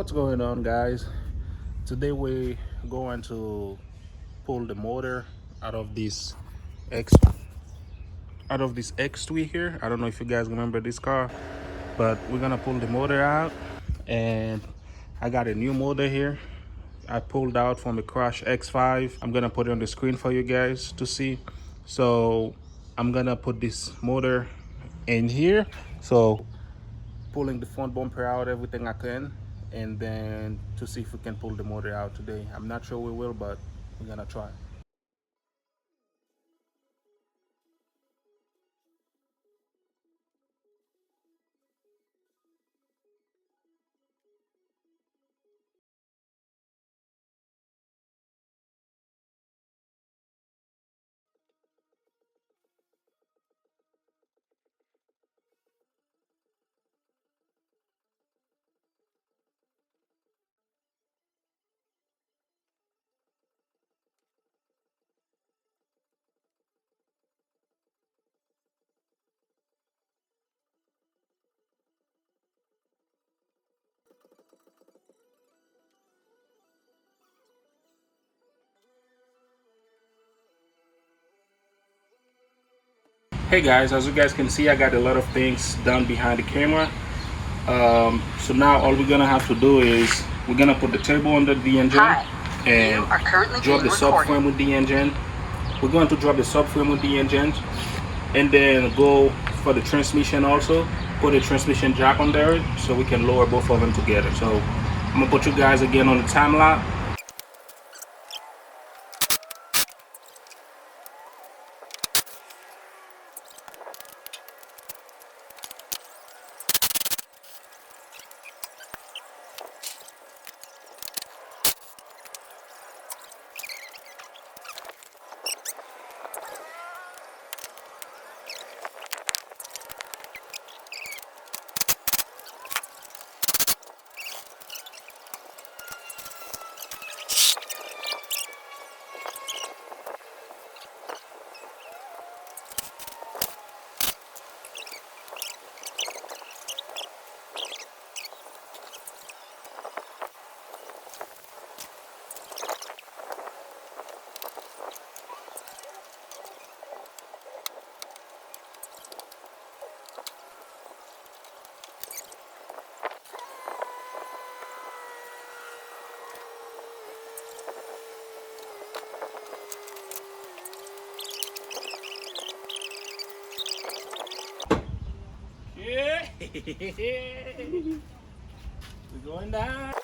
What's going on, guys? Today we're going to pull the motor out of this X X3 here. I don't know if you guys remember this car, but we're gonna pull the motor out, and I got a new motor here. I pulled out from a Crash X5. I'm gonna put it on the screen for you guys to see. So I'm gonna put this motor in here. So pulling the front bumper out everything I can, and then to see if we can pull the motor out today. I'm not sure we will, but we're gonna try. Hey guys, as you guys can see, I got a lot of things done behind the camera. So now all we're gonna have to do is we're gonna put the turbo under the engine. Hi, and you are currently drop being the recorded. subframe with the engine. We're going to drop the subframe with the engine, and then go for the transmission also. Put a transmission jack under it so we can lower both of them together. So I'm gonna put you guys again on the time lapse. Yeah. We're going down.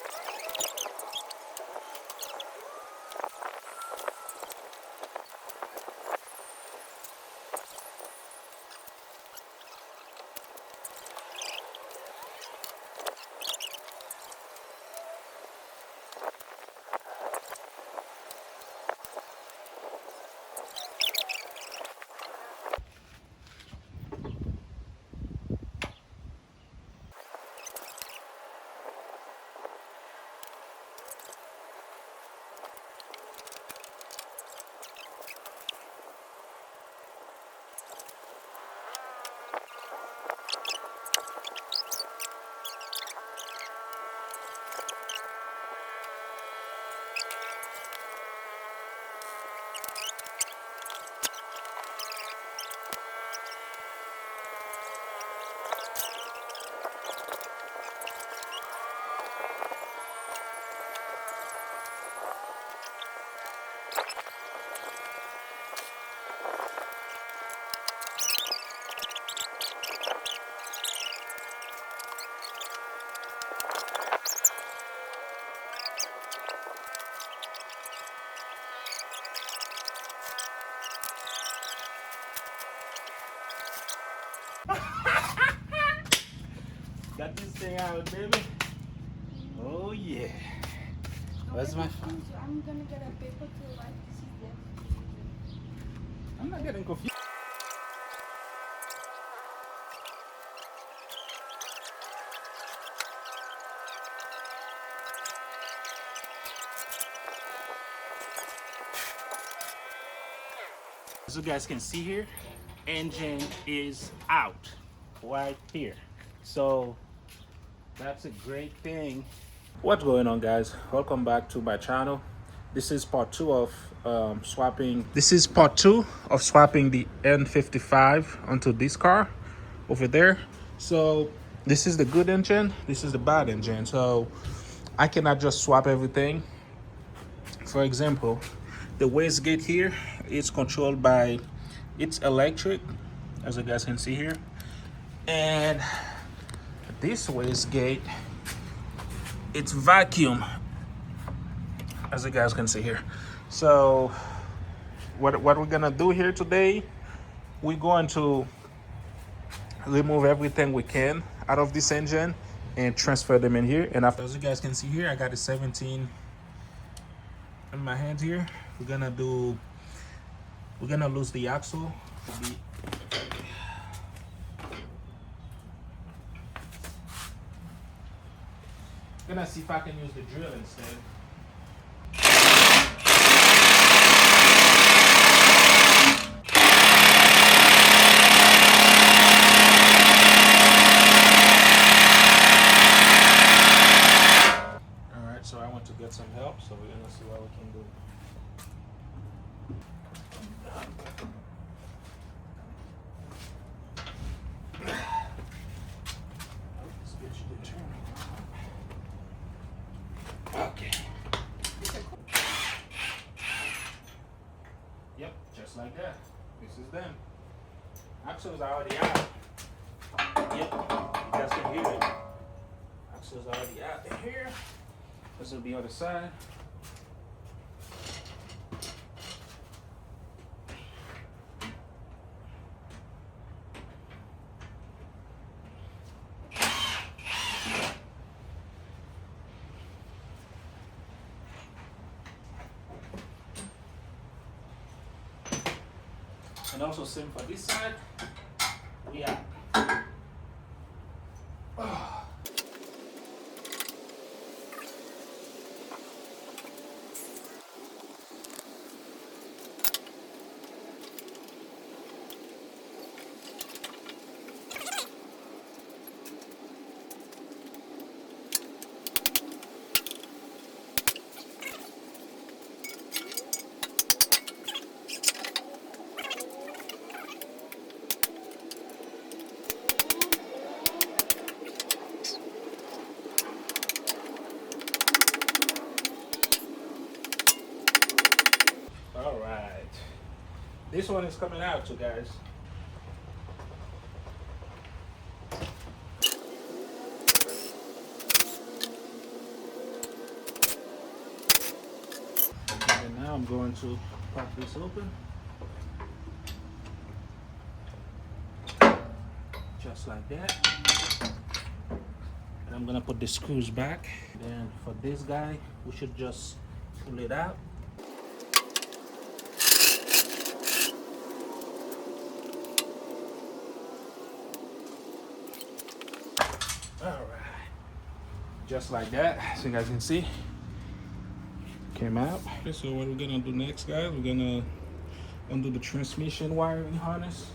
Got this thing out, baby. Oh yeah. Where's my phone? I'm gonna get a paper to write to see them. I'm not getting confused. As you guys can see here, engine is out right here. So that's a great thing What's going on, guys? Welcome back to my channel. This is part two of swapping. This is part two of swapping the N55 onto this car over there. So this is the good engine. This is the bad engine. So I cannot just swap everything. For example, the wastegate here is controlled by, it's electric, as you guys can see here, and this wastegate, it's vacuum, as you guys can see here. So what we're gonna do here today, we're going to remove everything we can out of this engine and transfer them in here. And after, as you guys can see here, I got a 17 in my hand here. We're gonna lose the axle. Gonna see if I can use the drill instead. Alright, so I want to get some help, so we're gonna see what we can do. Let's get you the turn. Okay. Yep, just like that. This is them. Axles are already out. Yep, you guys can hear it. Axles are already out here. This will be on the side. And also same for this side. We are. All right. This one is coming out too, guys. And now I'm going to pop this open. Just like that. And I'm gonna put the screws back. Then for this guy, we should just pull it out. All right, just like that. So you guys can see, came out. Okay, so what we're gonna do next, guys, we're gonna undo the transmission wiring harness.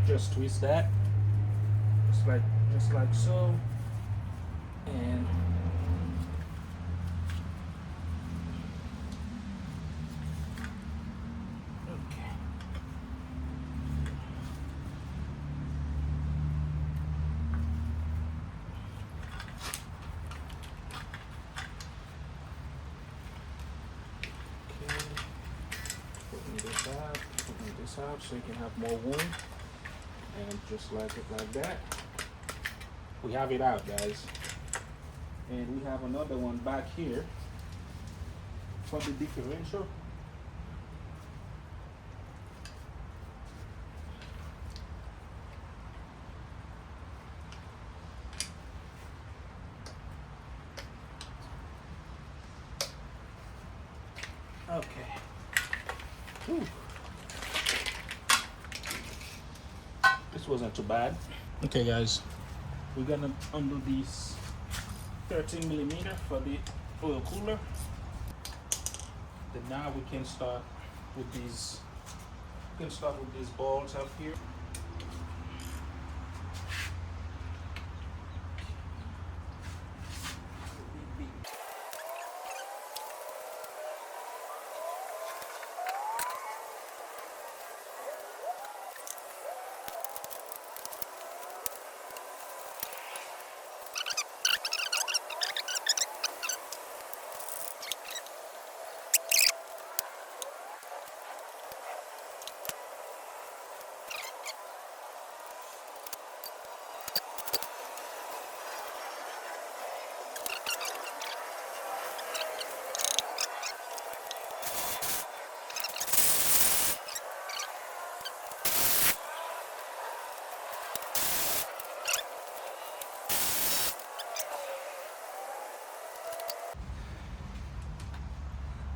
Just twist that, just like so, and okay. Putting this out so you can have more room, and just like it like that, we have it out, guys. And we have another one back here for the differential. Okay. Whew. This wasn't too bad. Okay, guys, we're gonna undo these 13mm for the oil cooler. Then now we can start with these. We can start with these balls up here.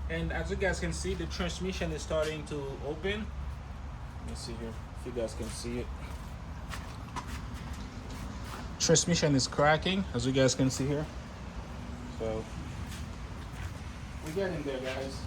And as you guys can see, the transmission is starting to open. Let me see here if you guys can see it. Transmission is cracking, as you guys can see here. So we're getting there, guys.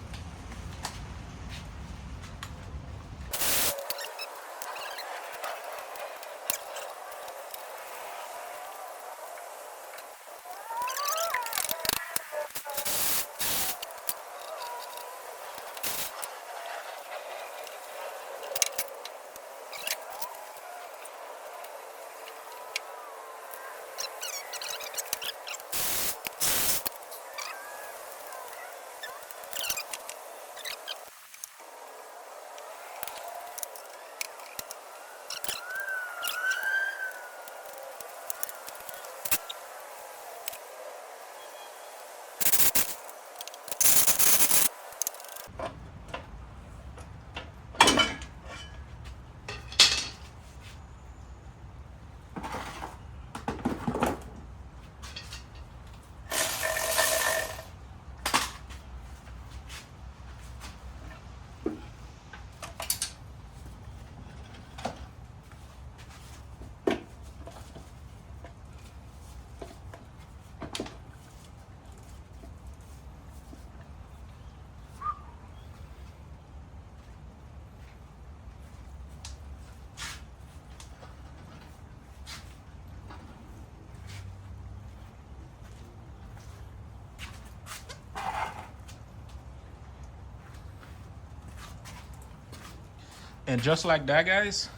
And just like that, guys,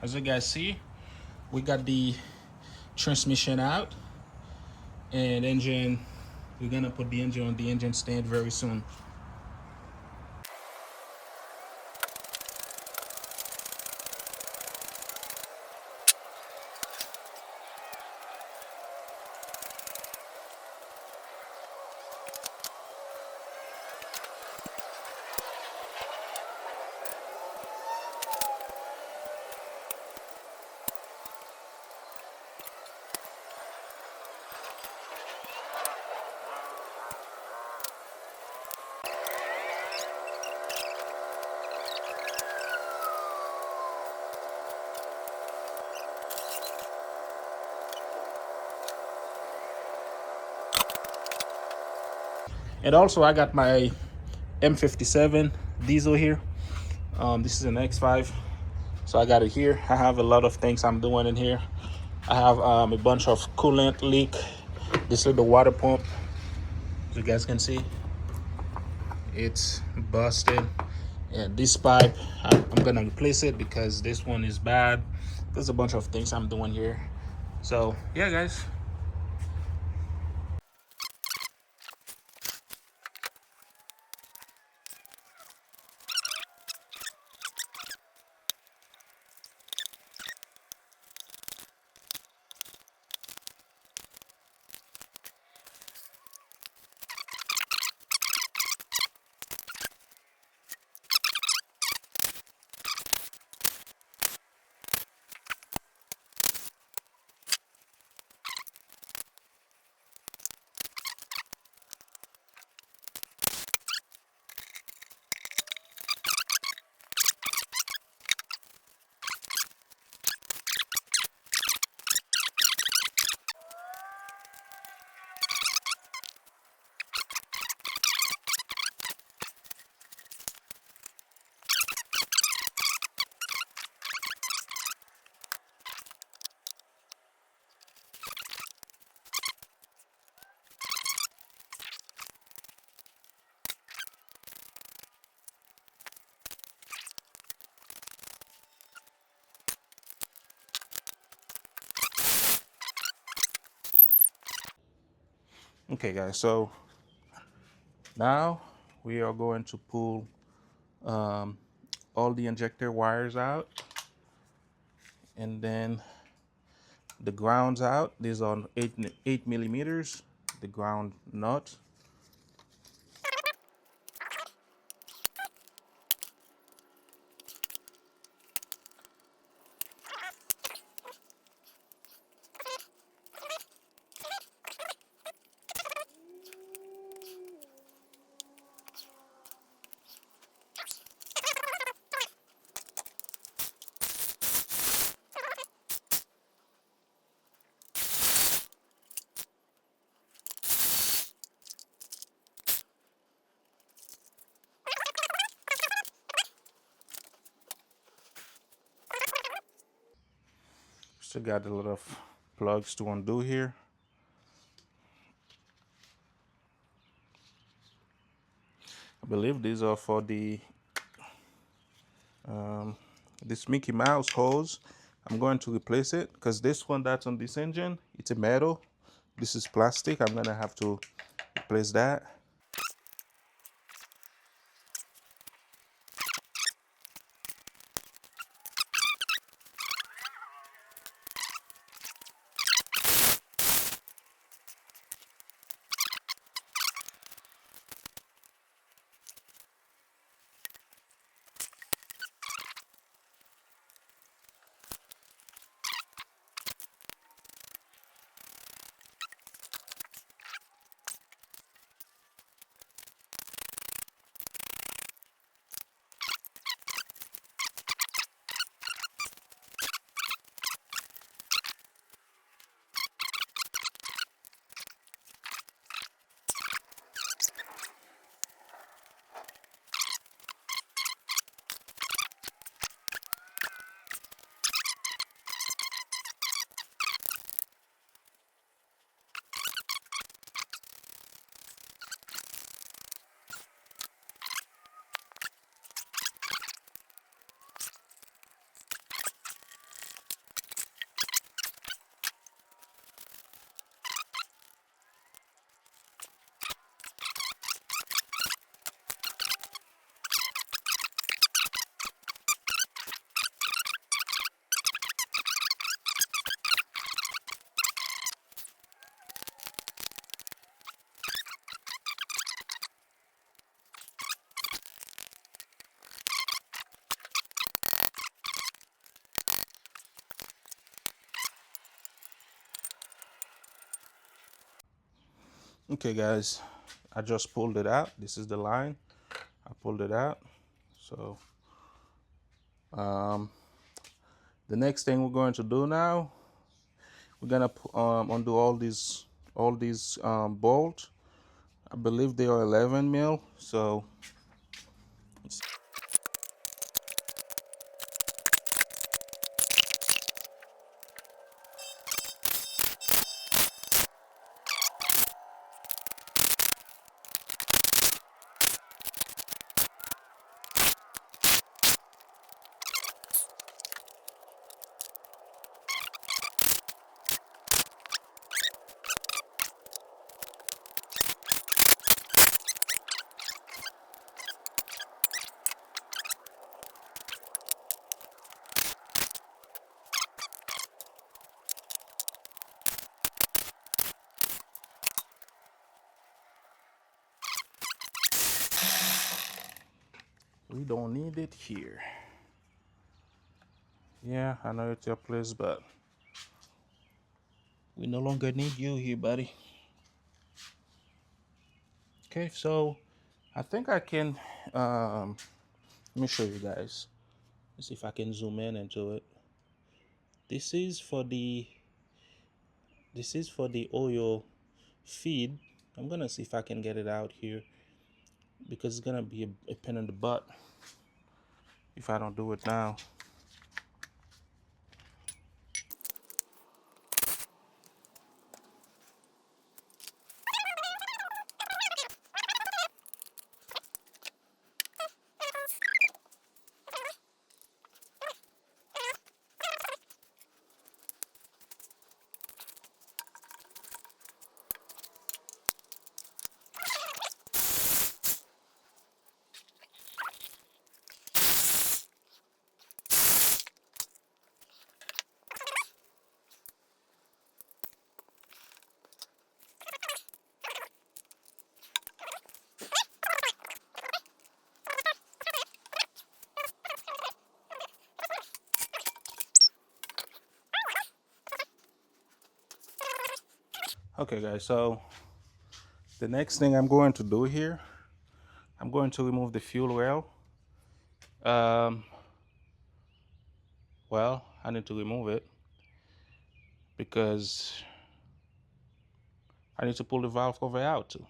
as you guys see, we got the transmission out, and engine, we're gonna put the engine on the engine stand very soon. And also I got my M57 diesel here. This is an X5, so I got it here. I have a lot of things I'm doing in here. I have a bunch of coolant leak. This is the water pump, as you guys can see, it's busted. And this pipe, I'm gonna replace it because this one is bad. There's a bunch of things I'm doing here. So yeah, guys. Okay, guys, so now we are going to pull all the injector wires out, and then the grounds out. These are 8 millimeters, the ground nut. So got a lot of plugs to undo here. I believe these are for the this Mickey Mouse hose. I'm going to replace it because this one that's on this engine, it's a metal. This is plastic. I'm gonna have to replace that. Okay guys, I just pulled it out. This is the line. I pulled it out. So the next thing we're going to do now, we're gonna undo all these bolts. I believe they are 11 mil. So we don't need it here. Yeah, I know it's your place, but we no longer need you here, buddy. Okay, so I think I can let me show you guys. Let's see if I can zoom in into it. This is for the oil feed. I'm gonna see if I can get it out here because it's gonna be a pain in the butt if I don't do it now. Okay guys, so the next thing I'm going to do here, I'm going to remove the fuel rail. Well, I need to remove it because I need to pull the valve cover out too.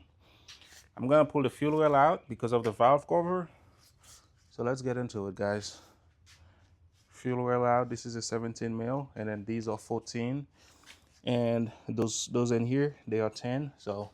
I'm gonna pull the fuel rail out because of the valve cover. So let's get into it, guys. fuel rail out. This is a 17 mil, and then these are 14, and those in here, they are 10. So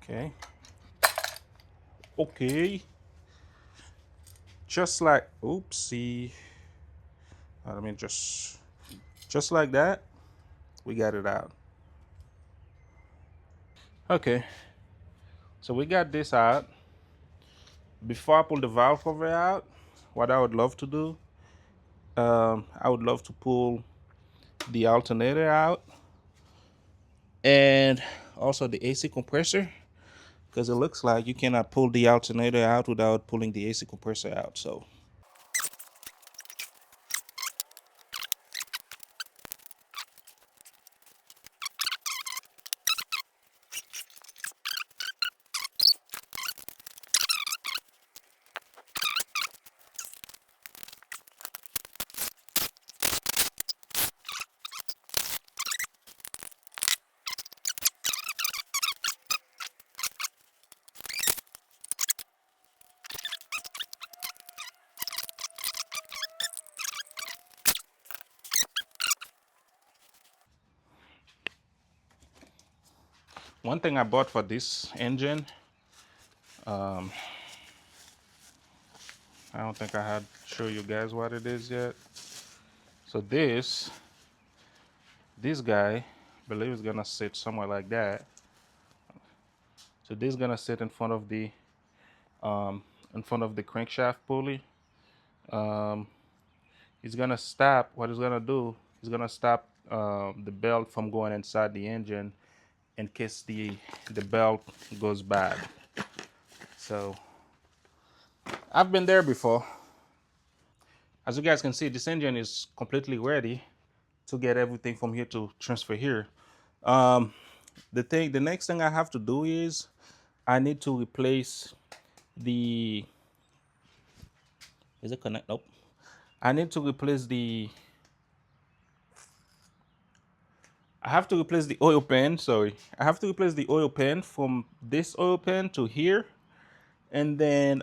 okay. Okay. Just like, oopsie. I mean, just like that, we got it out. Okay, so we got this out. Before I pull the valve cover out, what I would love to do, I would love to pull the alternator out and also the AC compressor, because it looks like you cannot pull the alternator out without pulling the AC compressor out. So one thing I bought for this engine, I don't think I had show you guys what it is yet. So this guy, I believe is gonna sit somewhere like that. So this is gonna sit in front of the crankshaft pulley. It's gonna stop. What it's gonna do is gonna stop the belt from going inside the engine in case the belt goes bad. So I've been there before. As you guys can see, this engine is completely ready to get everything from here to transfer here. The next thing I have to do is I need to replace the, is it connect? Nope. I need to replace the, I have to replace the oil pan. Sorry, I have to replace the oil pan from this oil pan to here, and then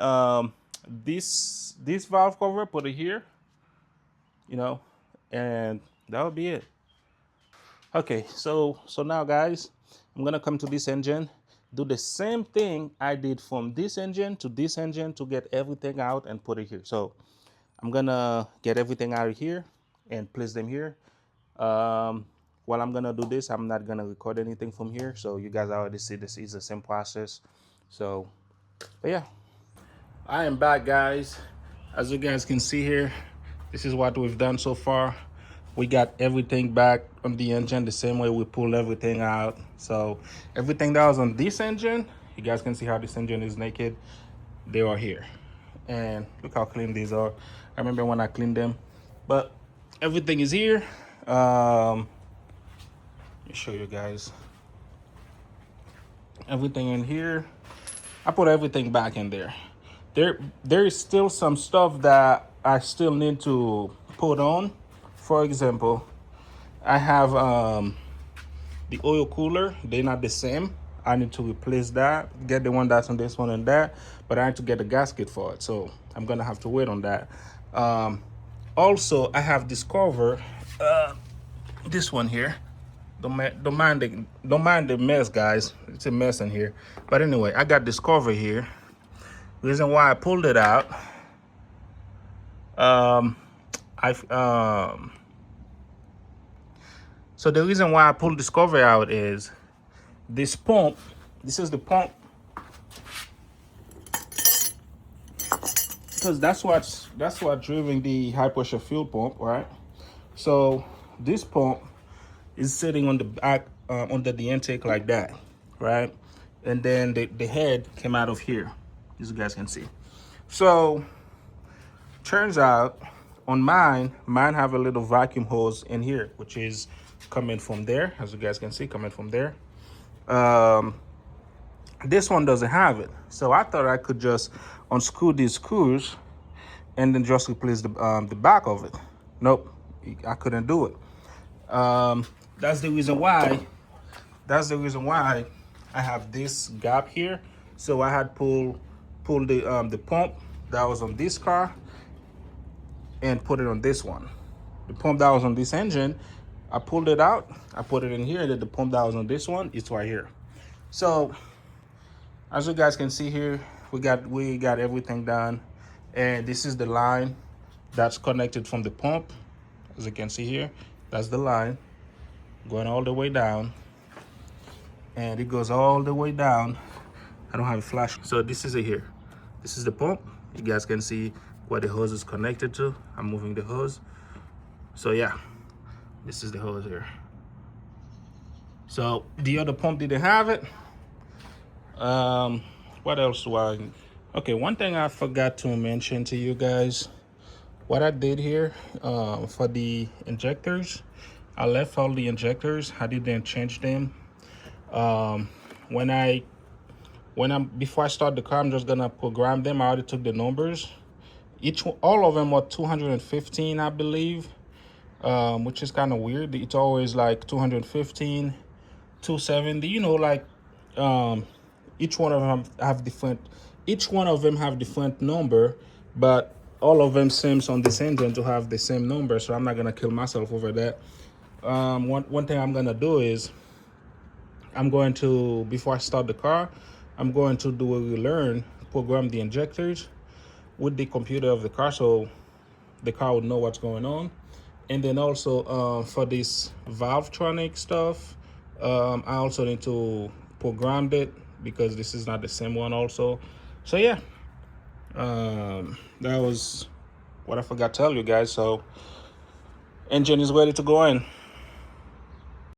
this valve cover, put it here, you know, and that would be it. Okay, so now guys, I'm gonna come to this engine, do the same thing I did from this engine to this engine to get everything out and put it here. So I'm gonna get everything out of here and place them here. While I'm gonna do this, I'm not gonna record anything from here, so you guys already see this is the same process. So, but yeah, I am back, guys. As you guys can see here, this is what we've done so far. We got everything back on the engine the same way we pulled everything out. So everything that was on this engine, you guys can see how this engine is naked. They are here, and look how clean these are. I remember when I cleaned them, but everything is here. Let me show you guys everything in here. I put everything back in there. There is still some stuff that I still need to put on. For example, I have the oil cooler. They're not the same. I need to replace that, get the one that's on this one and that, but I need to get a gasket for it, so I'm gonna have to wait on that. Also, I have this cover, this one here. Don't mind the mess, guys. It's a mess in here. But anyway, I got this cover here. Reason why I pulled it out, so the reason why I pulled this cover out is this pump. This is the pump, because that's what's driving the high pressure fuel pump, right? So this pump is sitting on the back under the intake like that, right? and then the head came out of here, as you guys can see. So turns out on mine have a little vacuum hose in here, which is coming from there, as you guys can see, coming from there. This one doesn't have it, so I thought I could just unscrew these screws and then just replace the back of it. Nope, I couldn't do it. That's the reason why. That's the reason why I have this gap here. So I had pull the pump that was on this car and put it on this one. The pump that was on this engine, I pulled it out, I put it in here, and then the pump that was on this one, it's right here. So as you guys can see here, we got everything done, and this is the line that's connected from the pump. As you can see here, that's the line going all the way down, and it goes all the way down. I don't have a flash, so this is it here. This is the pump. You guys can see where the hose is connected to. I'm moving the hose. So yeah, this is the hose here. So the other pump didn't have it. What else do I? Okay, one thing I forgot to mention to you guys. What I did here for the injectors, I left all the injectors. I didn't change them. Before I start the car, I'm just gonna program them. I already took the numbers. All of them are 215, I believe, which is kind of weird. It's always like 215, 270. You know, like each one of them have different number, but all of them seems on this engine to have the same number. So I'm not gonna kill myself over that. One thing I'm gonna do is before I start the car, I'm going to do a relearn, program the injectors with the computer of the car, so the car would know what's going on. And then also for this Valvetronic stuff, I also need to program it because this is not the same one also. So yeah, that was what I forgot to tell you guys. So engine is ready to go in.